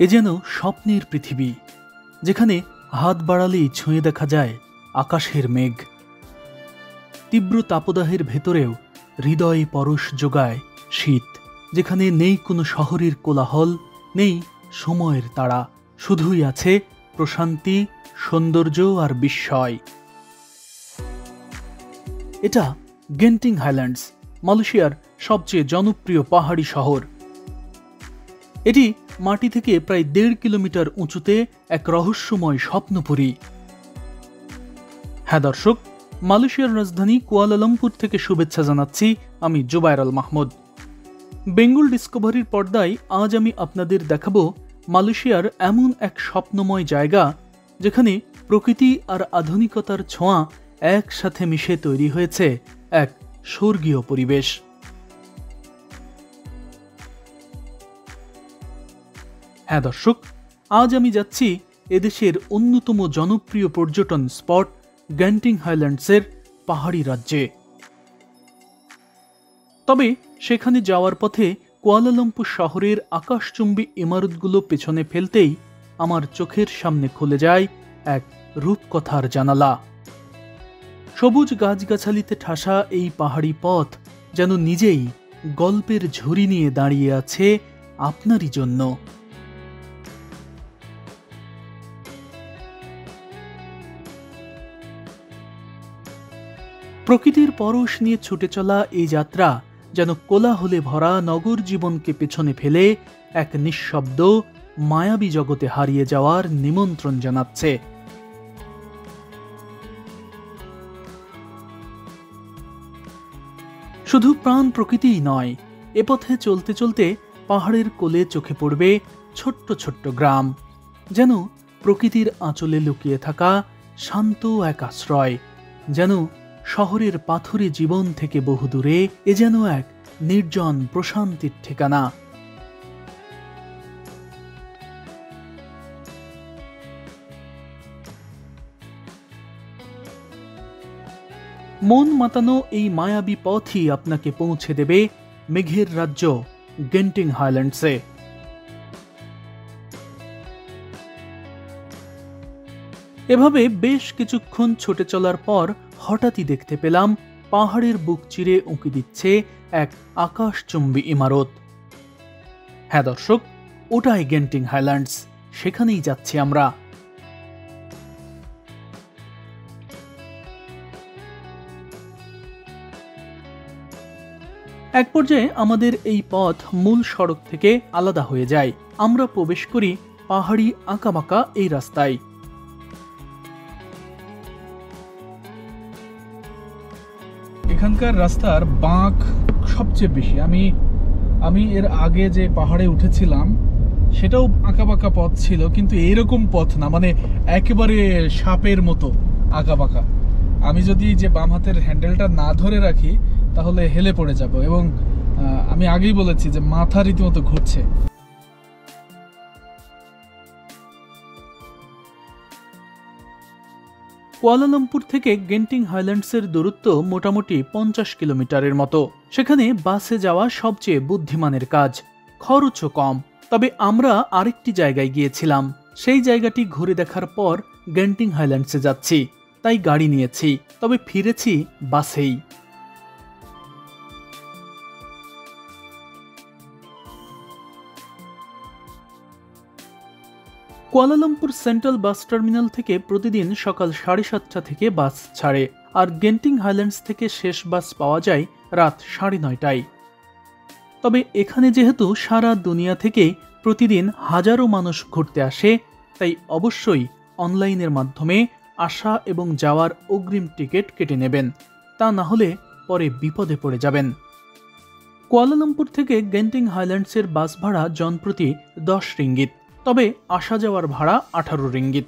এ যেন স্বপ্নের পৃথিবী, যেখানে হাত বাড়ালেই ছুঁয়ে দেখা যায় আকাশের মেঘ। তীব্র তাপদাহের ভেতরেও হৃদয়ে পরশ যোগায় শীত, যেখানে নেই কোনো শহরের কোলাহল, নেই সময়ের তাড়া, শুধুই আছে প্রশান্তি, সৌন্দর্য আর বিস্ময়। এটা গেন্টিং হাইল্যান্ডস, মালয়েশিয়ার সবচেয়ে জনপ্রিয় পাহাড়ি শহর। এটি মাটি থেকে প্রায় 1.5 কিলোমিটার উঁচুতে এক রহস্যময় স্বপ্নপুরী। হ্যাঁ দর্শক, মালয়েশিয়ার রাজধানী কুয়ালালামপুর থেকে শুভেচ্ছা জানাচ্ছি আমি জুবায়ের আল মাহমুদ। বেঙ্গল ডিসকভারির পর্দায় আজ আমি আপনাদের দেখাবো মালয়েশিয়ার এমন এক স্বপ্নময় জায়গা, যেখানে প্রকৃতি আর আধুনিকতার ছোঁয়া একসাথে মিশে তৈরি হয়েছে এক স্বর্গীয় পরিবেশ। হ্যাঁ দর্শক, আজ আমি যাচ্ছি এদেশের অন্যতম জনপ্রিয় পর্যটন স্পট গেন্টিং হাইল্যান্ডসের পাহাড়ি রাজ্যে। তবে সেখানে যাওয়ার পথে কুয়ালালামপুর শহরের আকাশচুম্বী ইমারতগুলো পেছনে ফেলতেই আমার চোখের সামনে খুলে যায় এক রূপকথার জানালা। সবুজ গাছগাছালিতে ঠাসা এই পাহাড়ি পথ যেন নিজেই গল্পের ঝুড়ি নিয়ে দাঁড়িয়ে আছে আপনারই জন্য। প্রকৃতির পরশ নিয়ে ছুটে চলা এই যাত্রা যেন কোলাহলে ভরা নগর জীবনকে পেছনে ফেলে এক নিঃশব্দ মায়াবী জগতে হারিয়ে যাওয়ার নিমন্ত্রণ জানাচ্ছে। শুধু প্রাণ প্রকৃতিই নয়, এ পথে চলতে চলতে পাহাড়ের কোলে চোখে পড়বে ছোট্ট ছোট্ট গ্রাম, যেন প্রকৃতির আঁচলে লুকিয়ে থাকা শান্ত এক আশ্রয়, যেন শহরের পাথুরে জীবন থেকে বহুদূরে এ যেন এক নির্জন প্রশান্তির ঠিকানা। মন মাতানো এই মায়াবী পথই আপনাকে পৌঁছে দেবে মেঘের রাজ্য গেন্টিং হাইল্যান্ডসে। এভাবে বেশ কিছুক্ষণ ছুটে চলার পর হঠাৎই দেখতে পেলাম পাহাড়ের বুক চিরে উঁকি দিচ্ছে এক আকাশচুম্বী ইমারত। হ্যাঁ দর্শক, ওটাই গেন্টিং হাইল্যান্ডস, সেখানেই যাচ্ছি আমরা। এক পর্যায়ে আমাদের এই পথ মূল সড়ক থেকে আলাদা হয়ে যায়। আমরা প্রবেশ করি পাহাড়ি আঁকাবাঁকা এই রাস্তায়। এখানকার রাস্তার বাঁক সবচেয়ে বেশি। আমি এর আগে যে পাহাড়ে উঠেছিলাম সেটাও আঁকাবাঁকা পথ ছিল, কিন্তু এরকম পথ না, মানে একেবারে সাপের মতো আঁকাবাঁকা। আমি যদি যে বাম হাতের হ্যান্ডেলটা না ধরে রাখি তাহলে হেলে পড়ে যাব, এবং আমি আগেই বলেছি যে মাথা রীতিমতো ঘুরছে। কুয়ালালামপুর থেকে গেন্টিং হাইল্যান্ডসের দূরত্ব মোটামুটি 50 কিলোমিটারের মতো। সেখানে বাসে যাওয়া সবচেয়ে বুদ্ধিমানের কাজ, খরচও কম। তবে আমরা আরেকটি জায়গায় গিয়েছিলাম, সেই জায়গাটি ঘুরে দেখার পর গেন্টিং হাইল্যান্ডসে যাচ্ছি, তাই গাড়ি নিয়েছি, তবে ফিরেছি বাসেই। কুয়ালালামপুর সেন্ট্রাল বাস টার্মিনাল থেকে প্রতিদিন সকাল 7:30 থেকে বাস ছাড়ে, আর গেন্টিং হাইল্যান্ডস থেকে শেষ বাস পাওয়া যায় রাত 9:30টায়। তবে এখানে যেহেতু সারা দুনিয়া থেকে প্রতিদিন হাজারো মানুষ ঘুরতে আসে, তাই অবশ্যই অনলাইনের মাধ্যমে আসা এবং যাওয়ার অগ্রিম টিকিট কেটে নেবেন, তা না হলে পরে বিপদে পড়ে যাবেন। কুয়ালালামপুর থেকে গেন্টিং হাইল্যান্ডসের বাস ভাড়া জনপ্রতি 10 রিঙ্গিত, তবে আসা যাওয়ার ভাড়া 18 রিঙ্গিত।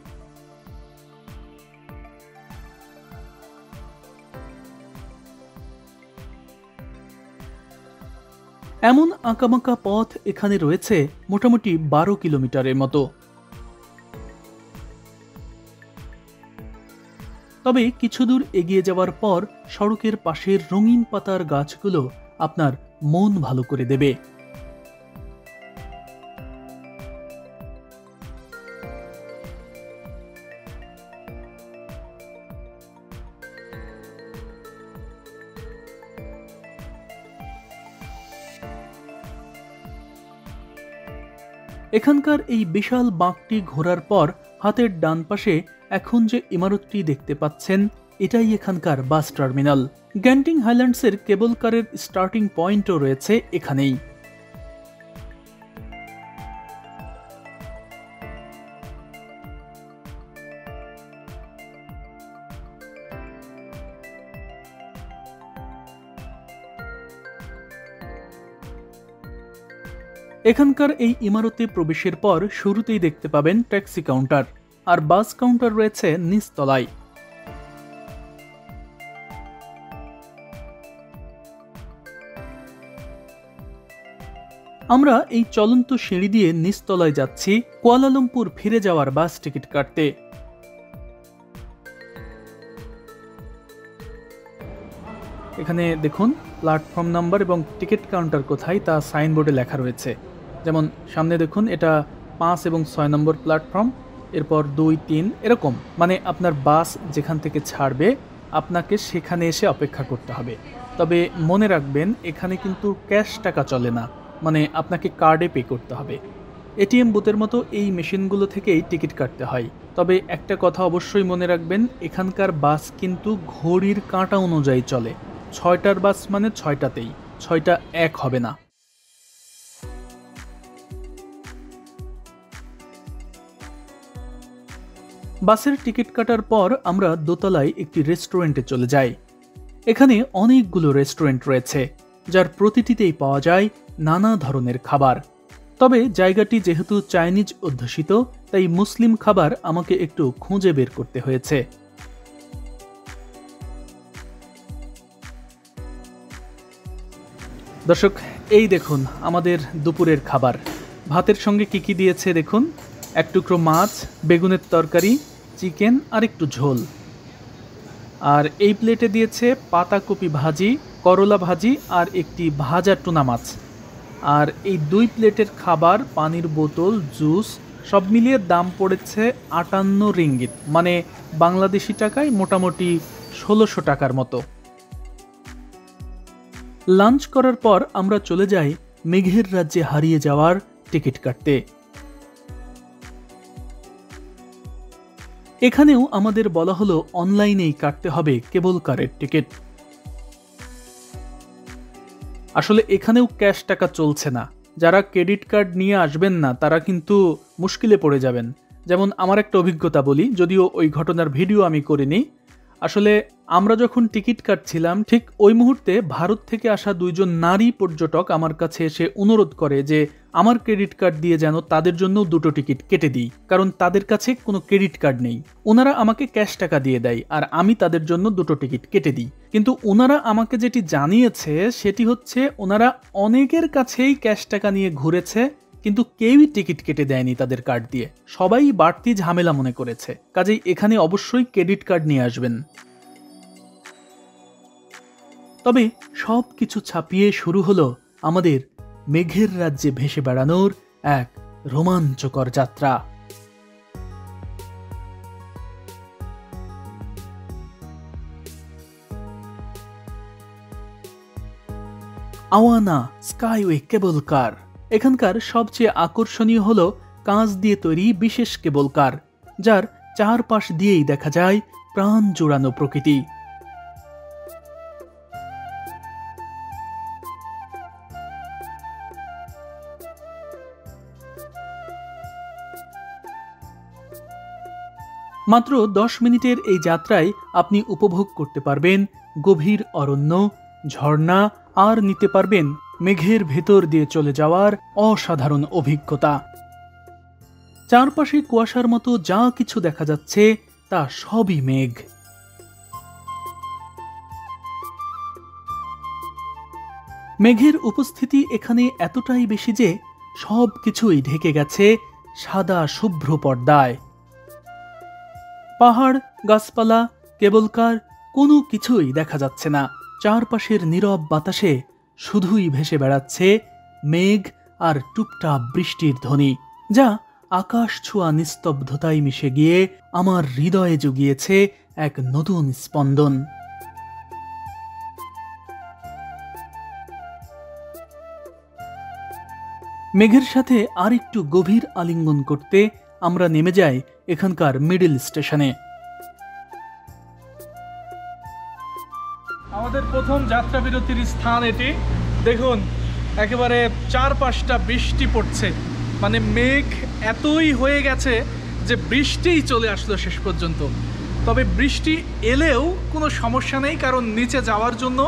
এমন আঁকাবাঁকা পথ এখানে রয়েছে মোটামুটি 12 কিলোমিটারের মতো। তবে কিছু দূর এগিয়ে যাওয়ার পর সড়কের পাশের রঙিন পাতার গাছগুলো আপনার মন ভালো করে দেবে। এখানকার এই বিশাল বাঁকটি ঘোরার পর হাতের ডান পাশে এখন যে ইমারতটি দেখতে পাচ্ছেন, এটাই এখানকার বাস টার্মিনাল। গ্যান্টিং হাইল্যান্ডসের কেবল কারের স্টার্টিং পয়েন্টও রয়েছে এখানেই। এখানকার এই ইমারতে প্রবেশের পর শুরুতেই দেখতে পাবেন ট্যাক্সি কাউন্টার, আর বাস কাউন্টার রয়েছে নিচতলায়। আমরা এই চলন্ত সিঁড়ি দিয়ে নিচতলায় যাচ্ছি কুয়ালালামপুর ফিরে যাওয়ার বাস টিকিট কাটতে। এখানে দেখুন প্ল্যাটফর্ম নাম্বার এবং টিকিট কাউন্টার কোথায় তা সাইনবোর্ডে লেখা রয়েছে। যেমন সামনে দেখুন এটা 5 এবং 6 নম্বর প্ল্যাটফর্ম, এরপর 2, 3 এরকম, মানে আপনার বাস যেখান থেকে ছাড়বে আপনাকে সেখানে এসে অপেক্ষা করতে হবে। তবে মনে রাখবেন এখানে কিন্তু ক্যাশ টাকা চলে না, মানে আপনাকে কার্ডে পে করতে হবে। এটিএম বুথের মতো এই মেশিনগুলো থেকেই টিকিট কাটতে হয়। তবে একটা কথা অবশ্যই মনে রাখবেন, এখানকার বাস কিন্তু ঘড়ির কাঁটা অনুযায়ী চলে। 6টার বাস মানে 6টাতেই, 6টা এক হবে না। বাসের টিকিট কাটার পর আমরা দোতলায় একটি রেস্টুরেন্টে চলে যাই। এখানে অনেকগুলো রেস্টুরেন্ট রয়েছে, যার প্রতিটিতেই পাওয়া যায় নানা ধরনের খাবার। তবে জায়গাটি যেহেতু চাইনিজ অধ্যুষিত, তাই মুসলিম খাবার আমাকে একটু খুঁজে বের করতে হয়েছে। দর্শক, এই দেখুন আমাদের দুপুরের খাবার। ভাতের সঙ্গে কি কি দিয়েছে দেখুন, এক টুকরো মাছ, বেগুনের তরকারি, চিকেন আর একটু ঝোল। আর এই প্লেটে দিয়েছে পাতাকপি ভাজি, করলা ভাজি আর একটি ভাজা টুনা মাছ। আর এই 2 প্লেটের খাবার, পানির বোতল, জুস সব মিলিয়ে দাম পড়েছে 58 রিঙ্গিত, মানে বাংলাদেশি টাকায় মোটামুটি 1600 টাকার মতো। লাঞ্চ করার পর আমরা চলে যাই মেঘের রাজ্যে হারিয়ে যাওয়ার টিকিট কাটতে। এখানেও আমাদের বলা হলো অনলাইনেই কাটতে হবে কেবল কারের টিকিট। আসলে এখানেও ক্যাশ টাকা চলছে না। যারা ক্রেডিট কার্ড নিয়ে আসবেন না তারা কিন্তু মুশকিলে পড়ে যাবেন। যেমন আমার একটা অভিজ্ঞতা বলি, যদিও ওই ঘটনার ভিডিও আমি করিনি। আসলে আমরা যখন টিকিট কাটছিলাম, ঠিক ওই মুহূর্তে ভারত থেকে আসা 2 জন নারী পর্যটক আমার কাছে এসে অনুরোধ করে যে আমার ক্রেডিট কার্ড দিয়ে যেন তাদের জন্য 2টো টিকিট কেটে দিই, কারণ তাদের কাছে কোনো ক্রেডিট কার্ড নেই। ওনারা আমাকে ক্যাশ টাকা দিয়ে দেয় আর আমি তাদের জন্য 2টো টিকিট কেটে দিই। কিন্তু ওনারা আমাকে যেটি জানিয়েছে সেটি হচ্ছে ওনারা অনেকের কাছেই ক্যাশ টাকা নিয়ে ঘুরেছে, কিন্তু কেউই টিকিট কেটে দেয়নি তাদের কার্ড দিয়ে। সবাই বাড়তি ঝামেলা মনে করেছে। কাজেই এখানে অবশ্যই ক্রেডিট কার্ড নিয়ে আসবেন। তবে সব কিছু ছাপিয়ে শুরু হলো আমাদের মেঘের রাজ্যে ভেসে বেড়ানোর এক রোমাঞ্চকর যাত্রা। আওয়ানা স্কাইওয়ে কেবল কার। এখানকার সবচেয়ে আকর্ষণীয় হলো কাঁচ দিয়ে তৈরি বিশেষ কেবল কার, যার চারপাশ দিয়েই দেখা যায় প্রাণ জোড়ানো প্রকৃতি। মাত্র 10 মিনিটের এই যাত্রায় আপনি উপভোগ করতে পারবেন গভীর অরণ্য, ঝর্ণা আর নিতে পারবেন মেঘের ভেতর দিয়ে চলে যাওয়ার অসাধারণ অভিজ্ঞতা। চারপাশে কুয়াশার মতো যা কিছু দেখা যাচ্ছে তা সবই মেঘ। মেঘের উপস্থিতি এখানে এতটাই বেশি যে সব কিছুই ঢেকে গেছে সাদা শুভ্র পর্দায়। পাহাড়, গাছপালা, কেবল কার কোনো কিছুই দেখা যাচ্ছে না। চারপাশের নীরব বাতাসে শুধুই ভেসে বেড়াচ্ছে মেঘ আর টুপটাপ বৃষ্টির ধ্বনি, যা আকাশ ছোঁয়া নিস্তব্ধতায় মিশে গিয়ে আমার হৃদয়ে জুগিয়েছে এক নতুন স্পন্দন। মেঘের সাথে আর একটু গভীর আলিঙ্গন করতে আমরা নেমে যাই এখানকার মিডল স্টেশনে। আমাদের প্রথম যাত্রা বিরতির স্থান এটি। দেখুন একেবারে চারপাশটা বৃষ্টি পড়ছে, মানে মেঘ এতই হয়ে গেছে যে বৃষ্টিই চলে আসলো শেষ পর্যন্ত। তবে বৃষ্টি এলেও কোনো সমস্যা নেই, কারণ নিচে যাওয়ার জন্য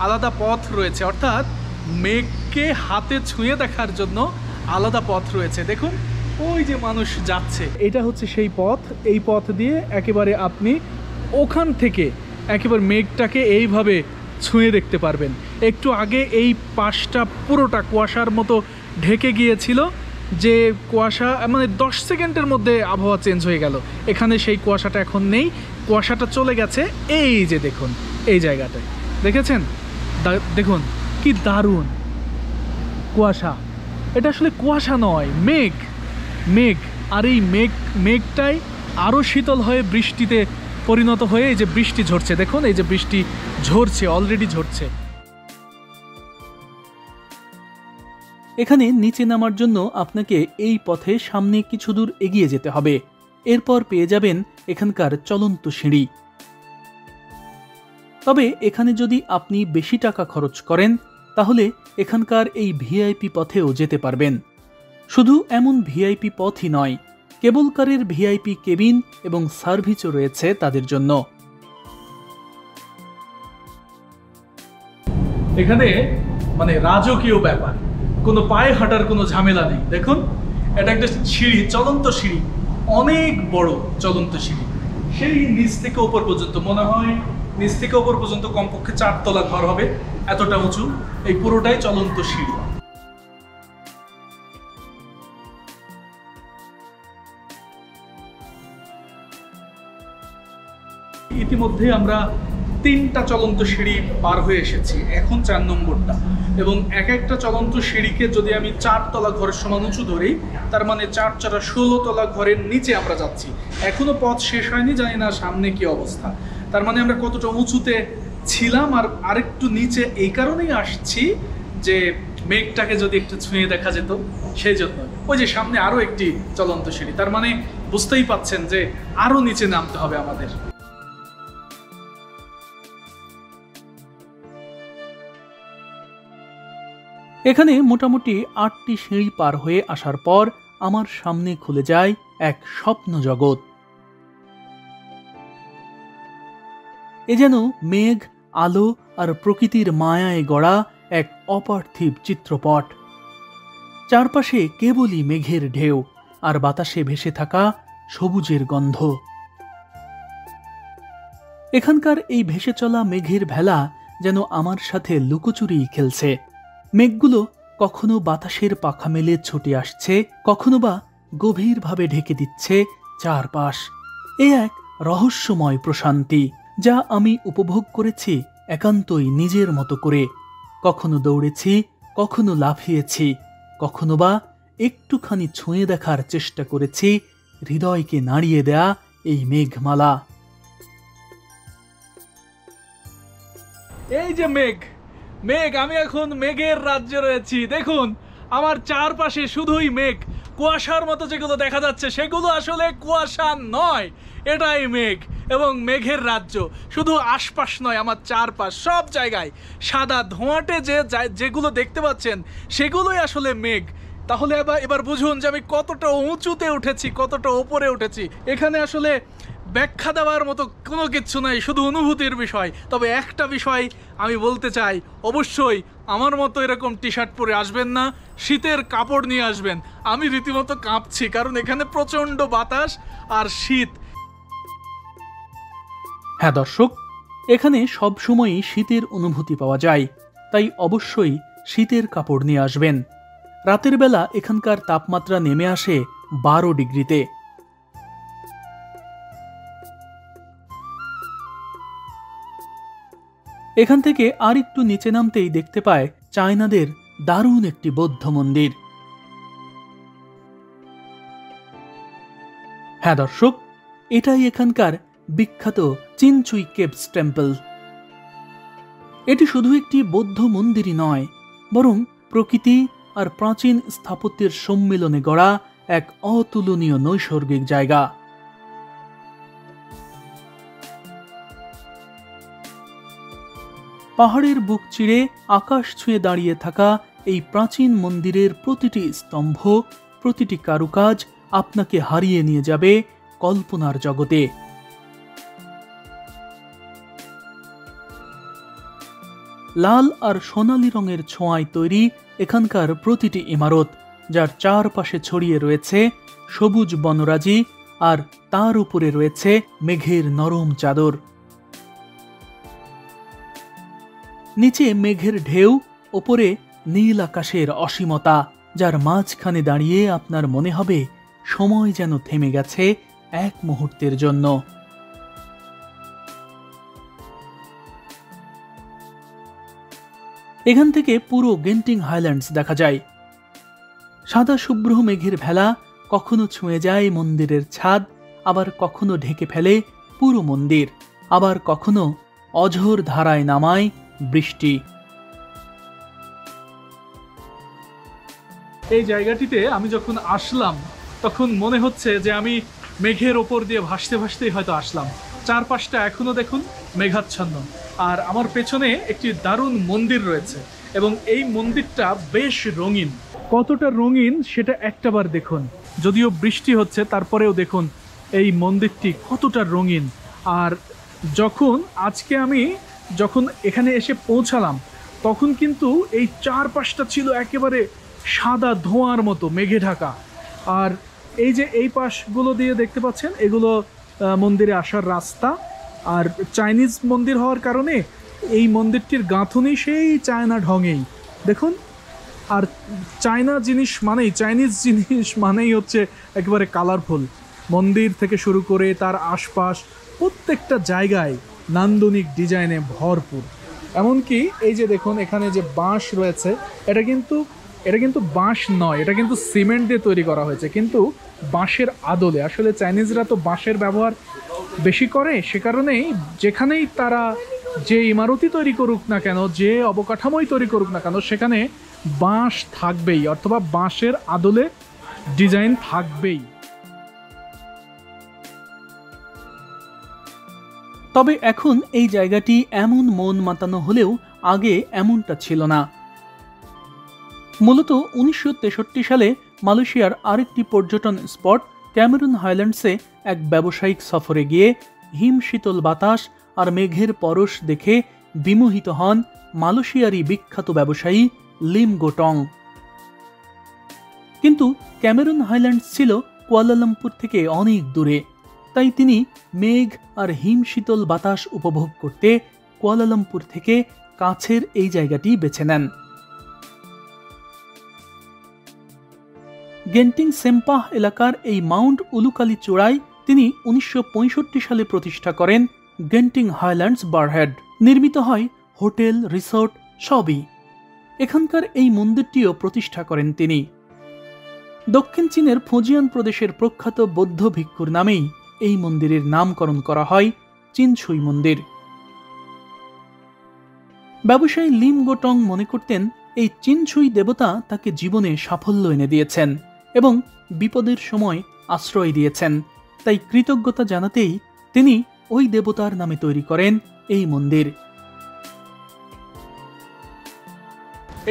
আলাদা পথ রয়েছে, অর্থাৎ মেঘকে হাতে ছুঁয়ে দেখার জন্য আলাদা পথ রয়েছে। দেখুন ওই যে মানুষ যাচ্ছে, এটা হচ্ছে সেই পথ। এই পথ দিয়ে একেবারে আপনি ওখান থেকে একেবারে মেঘটাকে এইভাবে ছুঁয়ে দেখতে পারবেন। একটু আগে এই পাশটা পুরোটা কুয়াশার মতো ঢেকে গিয়েছিল, যে কুয়াশা মানে 10 সেকেন্ডের মধ্যে আবহাওয়া চেঞ্জ হয়ে গেল। এখানে সেই কুয়াশাটা এখন নেই, কুয়াশাটা চলে গেছে। এই যে দেখুন এই জায়গাটায় দেখেছেন, দেখুন কি দারুণ কুয়াশা। এটা আসলে কুয়াশা নয়, মেঘ। মেঘ আর এই মেঘটাই আরও শীতল হয়ে বৃষ্টিতে পরিণত হয়ে এই যে বৃষ্টি ঝরছে। দেখুন এই যে বৃষ্টি ঝরছে, অলরেডি ঝরছে। এখানে নিচে নামার জন্য আপনাকে এই পথে সামনে কিছু দূর এগিয়ে যেতে হবে। এরপর পেয়ে যাবেন এখানকার চলন্ত সিঁড়ি। তবে এখানে যদি আপনি বেশি টাকা খরচ করেন তাহলে এখানকার এই ভিআইপি পথেও যেতে পারবেন। শুধু এমন ভিআইপি পথই নয়, কেবল কারের ভিআইপি কেবিন এবং সার্ভিসও রয়েছে তাদের জন্য। এখানে মানে রাজকীয় ব্যাপার, কোনো পায়ে হাঁটার কোনো ঝামেলা নেই। দেখুন এটা একটা সিঁড়ি, চলন্ত সিঁড়ি, অনেক বড় চলন্ত সিঁড়ি। সেই নিচ থেকে ওপর পর্যন্ত, মনে হয় নিচ থেকে ওপর পর্যন্ত কমপক্ষে 4 তলা ঘর হবে, এতটা উঁচু। এই পুরোটাই চলন্ত সিঁড়ি। ইতিমধ্যে আমরা 3টা চলন্ত সিঁড়ি পার হয়ে এসেছি, এখন 4 নম্বরটা। এবং এক একটা চলন্ত সিঁড়িকে যদি আমি 4 তলা ঘরের সমান উঁচু ধরি, তার মানে 4 × 4 16 তলা ঘরের নিচে আমরা যাচ্ছি। এখনো পথ শেষ হয়নি, জানি না সামনে কি অবস্থা। তার মানে আমরা কতটা উঁচুতে ছিলাম। আর আরেকটু নিচে এই কারণেই আসছি যে মেঘটাকে যদি একটু ছুঁয়ে দেখা যেত, সেই জন্য। ওই যে সামনে আরো একটি চলন্ত সিঁড়ি, তার মানে বুঝতেই পাচ্ছেন যে আরো নিচে নামতে হবে আমাদের। এখানে মোটামুটি 8টি সিঁড়ি পার হয়ে আসার পর আমার সামনে খুলে যায় এক স্বপ্ন জগৎ। এ যেন মেঘ, আলো আর প্রকৃতির মায়ায় গড়া এক অপার্থিব চিত্রপট। চারপাশে কেবলই মেঘের ঢেউ আর বাতাসে ভেসে থাকা সবুজের গন্ধ। এখানকার এই ভেসে চলা মেঘের ভেলা যেন আমার সাথে লুকোচুরি খেলছে। মেঘগুলো কখনো বাতাসের পাখা মেলে ছুটে আসছে, কখনো বা গভীরভাবে ঢেকে দিচ্ছে চারপাশ। এ এক রহস্যময় প্রশান্তি যা আমি উপভোগ করেছি একান্তই নিজের মতো করে। কখনো দৌড়েছি, কখনো লাফিয়েছি, কখনো বা একটুখানি ছুঁয়ে দেখার চেষ্টা করেছি হৃদয়কে নাড়িয়ে দেয়া এই মেঘমালা। এই যে মেঘ, মেঘ, আমি এখন মেঘের রাজ্যে রয়েছি। দেখুন আমার চারপাশে শুধুই মেঘ। কুয়াশার মতো যেগুলো দেখা যাচ্ছে সেগুলো আসলে কুয়াশা নয়, এটাই মেঘ এবং মেঘের রাজ্য। শুধু আশপাশ নয়, আমার চারপাশ সব জায়গায় সাদা ধোঁয়াটে যেগুলো দেখতে পাচ্ছেন সেগুলোই আসলে মেঘ। তাহলে এবার বুঝুন যে আমি কতটা উঁচুতে উঠেছি, কতটা ওপরে উঠেছি। এখানে আসলে ব্যাখ্যা দেওয়ার মতো কোনো কিছু নাই, শুধু অনুভূতির বিষয়। তবে একটা বিষয় আমি বলতে চাই, অবশ্যই আমার মতো এরকম টি শার্ট পরে আসবেন না, শীতের কাপড় নিয়ে আসবেন। আমি রীতিমতো কাঁপছি, কারণ এখানে প্রচণ্ড বাতাস আর শীত। হ্যাঁ দর্শক, এখানে সবসময়ই শীতের অনুভূতি পাওয়া যায়, তাই অবশ্যই শীতের কাপড় নিয়ে আসবেন। রাতের বেলা এখানকার তাপমাত্রা নেমে আসে 12 ডিগ্রিতে। এখান থেকে আর একটু নিচে নামতেই দেখতে পায় চায়নাদের দারুণ একটি বৌদ্ধ মন্দির। হ্যাঁ দর্শক, এটাই এখানকার বিখ্যাত চিনচুই কেভস টেম্পল। এটি শুধু একটি বৌদ্ধ মন্দিরই নয়, বরং প্রকৃতি আর প্রাচীন স্থাপত্যের সম্মিলনে গড়া এক অতুলনীয় নৈসর্গিক জায়গা। পাহাড়ের বুক চিরে আকাশ ছুঁয়ে দাঁড়িয়ে থাকা এই প্রাচীন মন্দিরের প্রতিটি স্তম্ভ, প্রতিটি কারুকাজ আপনাকে হারিয়ে নিয়ে যাবে কল্পনার জগতে। লাল আর সোনালী রঙের ছোঁয়ায় তৈরি এখানকার প্রতিটি ইমারত, যার চারপাশে ছড়িয়ে রয়েছে সবুজ বনরাজি আর তার উপরে রয়েছে মেঘের নরম চাদর। নিচে মেঘের ঢেউ, ওপরে নীল আকাশের অসীমতা, যার মাঝখানে দাঁড়িয়ে আপনার মনে হবে সময় যেন থেমে গেছে এক মুহূর্তের জন্য। এখান থেকে পুরো গেন্টিং হাইল্যান্ডস দেখা যায়। সাদা শুভ্র মেঘের ভেলা কখনো ছুঁয়ে যায় মন্দিরের ছাদ, আবার কখনো ঢেকে ফেলে পুরো মন্দির, আবার কখনো অঝোর ধারায় নামায় বৃষ্টি। এই জায়গাটিতে আমি যখন আসলাম তখন মনে হচ্ছে যে আমি মেঘের ওপর দিয়ে ভাসতে ভাসতেই হয়তো আসলাম। চারপাশটা এখনো দেখুন মেঘাচ্ছন্ন, আর আমার পেছনে একটি দারুণ মন্দির রয়েছে এবং এই মন্দিরটা বেশ রঙিন। কতটা রঙিন সেটা একটাবার দেখুন। যদিও বৃষ্টি হচ্ছে তারপরেও দেখুন এই মন্দিরটি কতটা রঙিন। আর আজকে আমি যখন এখানে এসে পৌঁছালাম তখন কিন্তু এই চারপাশটা ছিল একেবারে সাদা ধোঁয়ার মতো মেঘে ঢাকা। আর এই যে এই পাশগুলো দিয়ে দেখতে পাচ্ছেন, এগুলো মন্দিরে আসার রাস্তা। আর চাইনিজ মন্দির হওয়ার কারণে এই মন্দিরটির গাঁথুনি সেই চায়না ঢঙেই দেখুন। আর চাইনিজ জিনিস মানেই হচ্ছে একেবারে কালারফুল। মন্দির থেকে শুরু করে তার আশপাশ প্রত্যেকটা জায়গায় নান্দনিক ডিজাইনে ভরপুর। এমনকি এই যে দেখুন এখানে যে বাঁশ রয়েছে, এটা কিন্তু বাঁশ নয়, এটা কিন্তু সিমেন্ট দিয়ে তৈরি করা হয়েছে, কিন্তু বাঁশের আদলে। আসলে চাইনিজরা তো বাঁশের ব্যবহার বেশি করে, সে কারণেই যেখানেই তারা যে ইমারতই তৈরি করুক না কেন, যে অবকাঠামোই তৈরি করুক না কেন, সেখানে বাঁশ থাকবেই, অথবা বাঁশের আদলে ডিজাইন থাকবেই। তবে এখন এই জায়গাটি এমন মন মাতানো হলেও আগে এমনটা ছিল না। মূলত 1963 সালে মালয়েশিয়ার আরেকটি পর্যটন স্পট ক্যামেরন হাইল্যান্ডসে এক ব্যবসায়িক সফরে গিয়ে হিম শীতল বাতাস আর মেঘের পরশ দেখে বিমোহিত হন মালয়েশিয়ারই বিখ্যাত ব্যবসায়ী লিম গোটং। কিন্তু ক্যামেরন হাইল্যান্ডস ছিল কুয়ালালামপুর থেকে অনেক দূরে, তাই তিনি মেঘ আর হিম শীতল বাতাস উপভোগ করতে কুয়ালালামপুর থেকে কাছের এই জায়গাটি বেছে নেন। গেন্টিং সেম্পাহ এলাকার এই মাউন্ট উলুকালি চূড়ায় তিনি 1965 সালে প্রতিষ্ঠা করেন গেন্টিং হাইল্যান্ডস বারহেড। নির্মিত হয় হোটেল, রিসোর্ট সবই। এখানকার এই মন্দিরটিও প্রতিষ্ঠা করেন তিনি। দক্ষিণ চীনের ফুজিয়ান প্রদেশের প্রখ্যাত বৌদ্ধ ভিক্ষুর নামেই এই মন্দিরের নামকরণ করা হয় চিনছুই মন্দির। ব্যবসায়ী লিম গোটং মনে করতেন এই চিনছুই দেবতা তাকে জীবনে সাফল্য এনে দিয়েছেন এবং বিপদের সময় আশ্রয় দিয়েছেন, তাই কৃতজ্ঞতা জানাতেই তিনি ওই দেবতার নামে তৈরি করেন এই মন্দির।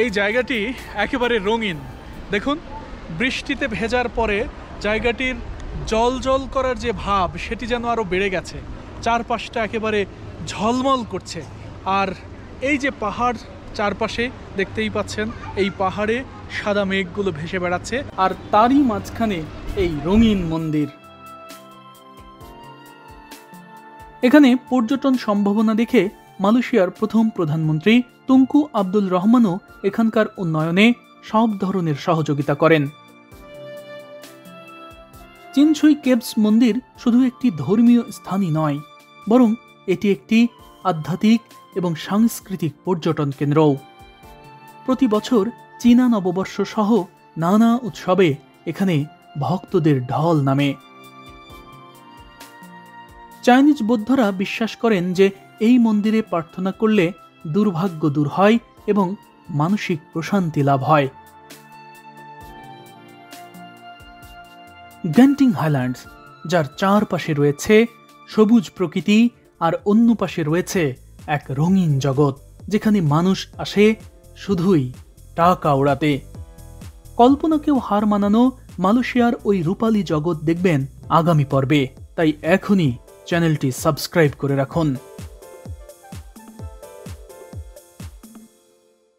এই জায়গাটি একেবারে রঙিন। দেখুন, বৃষ্টিতে ভেজার পরে জায়গাটির জল জল করার যে ভাব, সেটি যেন আরো বেড়ে গেছে। চারপাশটা একেবারে ঝলমল করছে। আর এই যে পাহাড় চারপাশে দেখতেই পাচ্ছেন, এই পাহাড়ে সাদা মেঘগুলো ভেসে বেড়াচ্ছে, আর তারই মাঝখানে এই রঙিন মন্দির। এখানে পর্যটন সম্ভাবনা দেখে মালয়েশিয়ার প্রথম প্রধানমন্ত্রী তুংকু আব্দুল রহমানও এখানকার উন্নয়নে সব ধরনের সহযোগিতা করেন। চিনছুই কেভস মন্দির শুধু একটি ধর্মীয় স্থানই নয়, বরং এটি একটি আধ্যাত্মিক এবং সাংস্কৃতিক পর্যটন কেন্দ্রও। প্রতি বছর চীনা নববর্ষ সহ নানা উৎসবে এখানে ভক্তদের ঢল নামে। চাইনিজ বৌদ্ধরা বিশ্বাস করেন যে এই মন্দিরে প্রার্থনা করলে দুর্ভাগ্য দূর হয় এবং মানসিক প্রশান্তি লাভ হয়। গেন্টিং হাইল্যান্ডস, যার চারপাশে রয়েছে সবুজ প্রকৃতি আর অন্য পাশে রয়েছে এক রঙিন জগৎ, যেখানে মানুষ আসে শুধুই টাকা ওড়াতে। কল্পনাকেও হার মানানো মালয়েশিয়ার ওই রূপালী জগৎ দেখবেন আগামী পর্বে, তাই এখনই চ্যানেলটি সাবস্ক্রাইব করে রাখুন।